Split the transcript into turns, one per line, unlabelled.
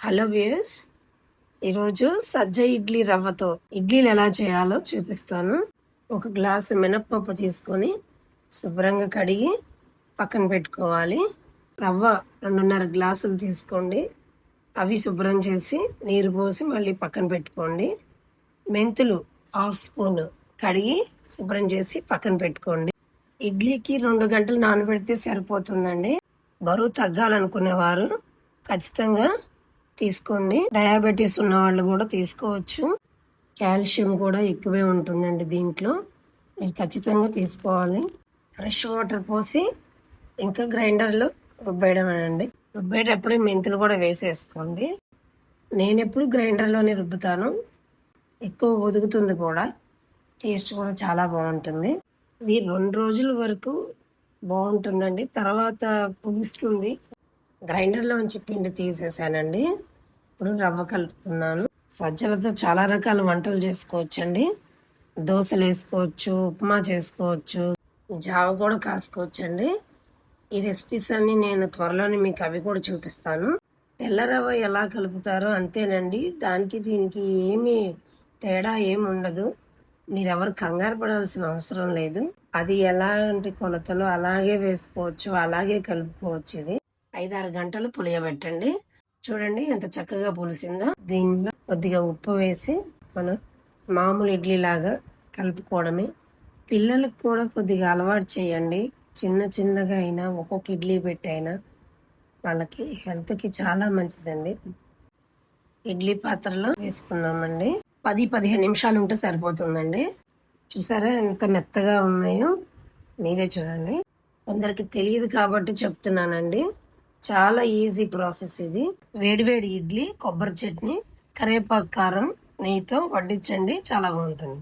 Hello viewers, ఈరోజు సజ్జ ఇడ్లీ రవ్వతో ఇడ్లీలు ఎలా చేయాలో చూపిస్తాను. ఒక గ్లాసు మినప్పప్పు తీసుకొని శుభ్రంగా కడిగి పక్కన పెట్టుకోవాలి. రవ్వ 2.5 గ్లాసులు తీసుకోండి. అవి శుభ్రం చేసి నీరు పోసి మళ్ళీ పక్కన పెట్టుకోండి. మెంతులు 1/2 స్పూన్ కడిగి శుభ్రం చేసి పక్కన పెట్టుకోండి. ఇడ్లీకి 2 గంటలు నానబెడితే సరిపోతుందండి. బరువు తగ్గాలనుకునేవారు ఖచ్చితంగా తీసుకోండి. డయాబెటీస్ ఉన్న వాళ్ళు కూడా తీసుకోవచ్చు. కాల్షియం కూడా ఎక్కువే ఉంటుందండి దీంట్లో. మీరు ఖచ్చితంగా తీసుకోవాలి. ఫ్రెష్ వాటర్ పోసి ఇంకా గ్రైండర్లో రుబ్బేయడమేనండి. రుబ్బేటప్పుడు మెంతులు కూడా వేసేసుకోండి. నేను ఎప్పుడు గ్రైండర్లోనే రుబ్బుతాను. ఎక్కువ ఒదుగుతుంది కూడా, టేస్ట్ కూడా చాలా బాగుంటుంది. ఇది 2 రోజుల వరకు బాగుంటుందండి. తర్వాత పులుస్తుంది. గ్రైండర్లోంచి పిండి తీసేసానండి. ఇప్పుడు రవ్వ కలుపుతున్నాను. సజ్జలతో చాలా రకాల వంటలు చేసుకోవచ్చండి. దోశలు వేసుకోవచ్చు, ఉప్మా చేసుకోవచ్చు, జావ కూడా కాసుకోవచ్చండి. ఈ రెసిపీస్ అన్ని నేను త్వరలోనే మీకు అవి కూడా చూపిస్తాను. తెల్ల రవ్వ ఎలా కలుపుతారో అంతేనండి. దానికి దీనికి ఏమీ తేడా ఏమి ఉండదు. మీరెవరు కంగారు పడాల్సిన అవసరం లేదు. అది ఎలాంటి కొలతలో అలాగే వేసుకోవచ్చు, అలాగే కలుపుకోవచ్చు. ఇది 5-6 గంటలు పులియబెట్టండి. చూడండి ఎంత చక్కగా పులిసిందో. దీనిలో కొద్దిగా ఉప్పు వేసి మనం మామూలు ఇడ్లీ లాగా కలుపుకోవడమే. పిల్లలకు కూడా కొద్దిగా అలవాటు చేయండి. చిన్నగా అయినా ఒక్కొక్క ఇడ్లీ పెట్టి అయినా వాళ్ళకి హెల్త్కి చాలా మంచిదండి. ఇడ్లీ పాత్రలో వేసుకుందామండి. 10-15 నిమిషాలు ఉంటే సరిపోతుందండి. చూసారా ఎంత మెత్తగా ఉన్నాయో, మీరే చూడండి. కొందరికి తెలియదు కాబట్టి చెప్తున్నానండి. చాలా ఈజీ ప్రాసెస్ ఇది. వేడివేడి ఇడ్లీ, కొబ్బరి చట్నీ, కరివేపాకు కారం, నెయ్యితో వడ్డించండి. చాలా బాగుంటుంది.